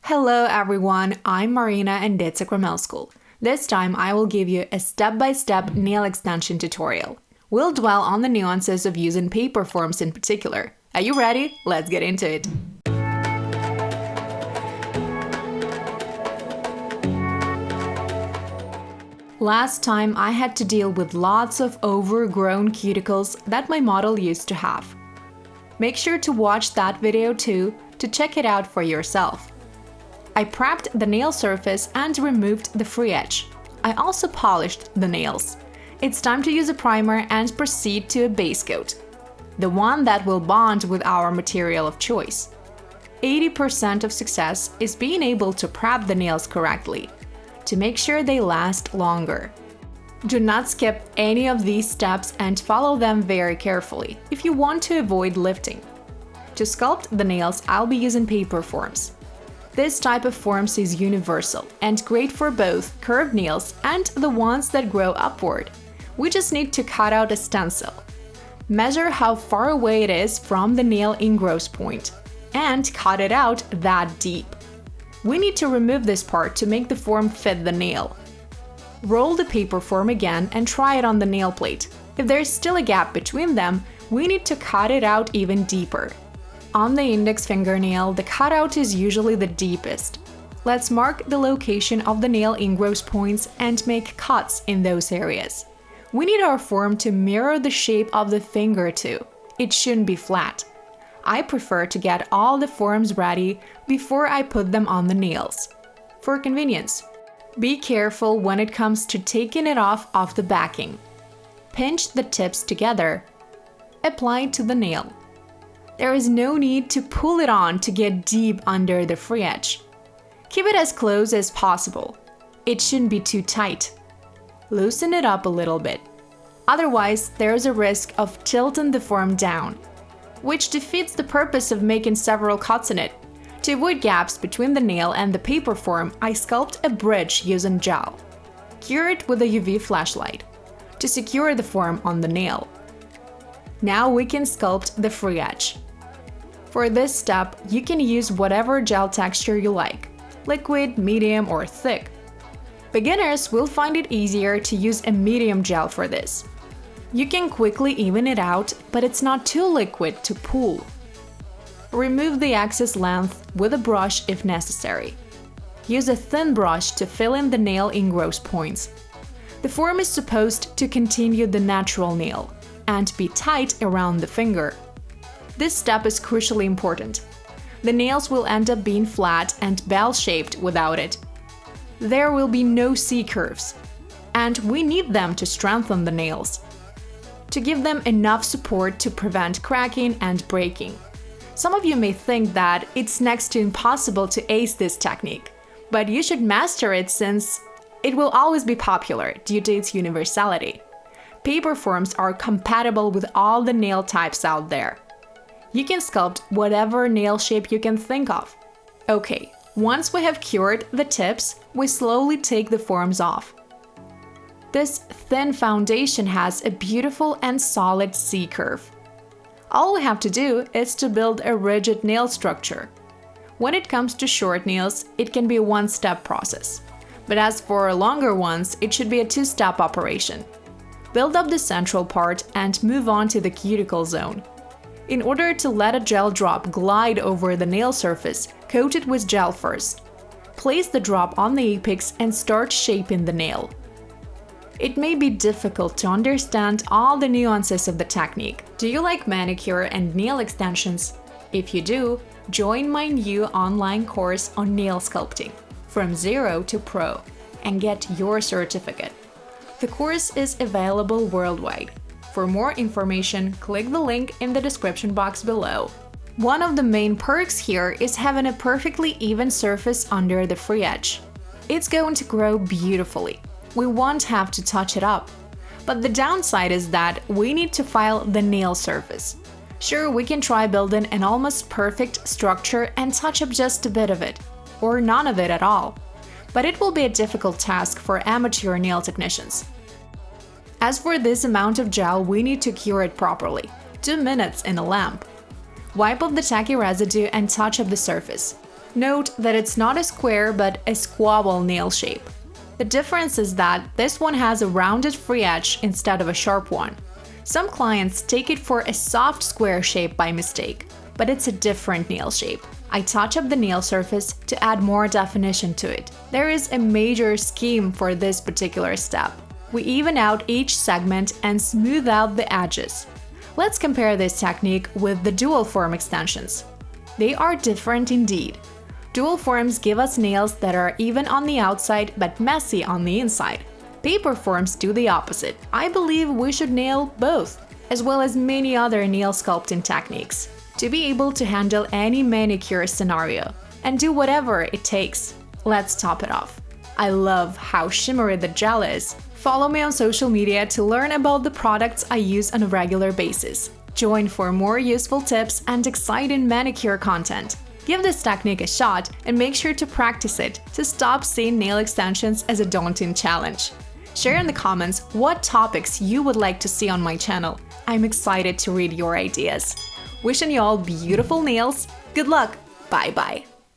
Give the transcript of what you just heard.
Hello everyone, I'm Marina and Nails Sakramel School. This time I will give you a step-by-step nail extension tutorial. We'll dwell on the nuances of using paper forms in particular. Are you ready? Let's get into it! Last time I had to deal with lots of overgrown cuticles that my model used to have. Make sure to watch that video too to check it out for yourself. I prepped the nail surface and removed the free edge. I also polished the nails. It's time to use a primer and proceed to a base coat, the one that will bond with our material of choice. 80% of success is being able to prep the nails correctly, to make sure they last longer. Do not skip any of these steps and follow them very carefully if you want to avoid lifting. To sculpt the nails, I'll be using paper forms. This type of forms is universal and great for both curved nails and the ones that grow upward. We just need to cut out a stencil. Measure how far away it is from the nail ingrowth point and cut it out that deep. We need to remove this part to make the form fit the nail. Roll the paper form again and try it on the nail plate. If there's still a gap between them, we need to cut it out even deeper. On the index fingernail, the cutout is usually the deepest. Let's mark the location of the nail ingrowth points and make cuts in those areas. We need our form to mirror the shape of the finger too. It shouldn't be flat. I prefer to get all the forms ready before I put them on the nails. For convenience, be careful when it comes to taking it off the backing. Pinch the tips together. Apply to the nail. There is no need to pull it on to get deep under the free edge. Keep it as close as possible. It shouldn't be too tight. Loosen it up a little bit. Otherwise, there is a risk of tilting the form down, which defeats the purpose of making several cuts in it. To avoid gaps between the nail and the paper form, I sculpt a bridge using gel. Cure it with a UV flashlight to secure the form on the nail. Now we can sculpt the free edge. For this step, you can use whatever gel texture you like, liquid, medium, or thick. Beginners will find it easier to use a medium gel for this. You can quickly even it out, but it's not too liquid to pull. Remove the excess length with a brush if necessary. Use a thin brush to fill in the nail ingrowth points. The form is supposed to continue the natural nail and be tight around the finger. This step is crucially important. The nails will end up being flat and bell-shaped without it. There will be no C-curves, and we need them to strengthen the nails, to give them enough support to prevent cracking and breaking. Some of you may think that it's next to impossible to ace this technique, but you should master it since it will always be popular due to its universality. Paper forms are compatible with all the nail types out there. You can sculpt whatever nail shape you can think of. Okay, once we have cured the tips, we slowly take the forms off. This thin foundation has a beautiful and solid C-curve. All we have to do is to build a rigid nail structure. When it comes to short nails, it can be a one-step process. But as for longer ones, it should be a two-step operation. Build up the central part and move on to the cuticle zone. In order to let a gel drop glide over the nail surface, coat it with gel first. Place the drop on the apex and start shaping the nail. It may be difficult to understand all the nuances of the technique. Do you like manicure and nail extensions? If you do, join my new online course on nail sculpting, from zero to pro, and get your certificate. The course is available worldwide. For more information, click the link in the description box below. One of the main perks here is having a perfectly even surface under the free edge. It's going to grow beautifully. We won't have to touch it up. But the downside is that we need to file the nail surface. Sure, we can try building an almost perfect structure and touch up just a bit of it, or none of it at all. But it will be a difficult task for amateur nail technicians. As for this amount of gel, we need to cure it properly, 2 minutes in a lamp. Wipe off the tacky residue and touch up the surface. Note that it's not a square but a squoval nail shape. The difference is that this one has a rounded free edge instead of a sharp one. Some clients take it for a soft square shape by mistake, but it's a different nail shape. I touch up the nail surface to add more definition to it. There is a major scheme for this particular step. We even out each segment and smooth out the edges. Let's compare this technique with the dual form extensions. They are different indeed. Dual forms give us nails that are even on the outside but messy on the inside. Paper forms do the opposite. I believe we should nail both, as well as many other nail sculpting techniques, to be able to handle any manicure scenario and do whatever it takes. Let's top it off. I love how shimmery the gel is. Follow me on social media to learn about the products I use on a regular basis. Join for more useful tips and exciting manicure content. Give this technique a shot and make sure to practice it to stop seeing nail extensions as a daunting challenge. Share in the comments what topics you would like to see on my channel. I'm excited to read your ideas. Wishing you all beautiful nails. Good luck. Bye bye.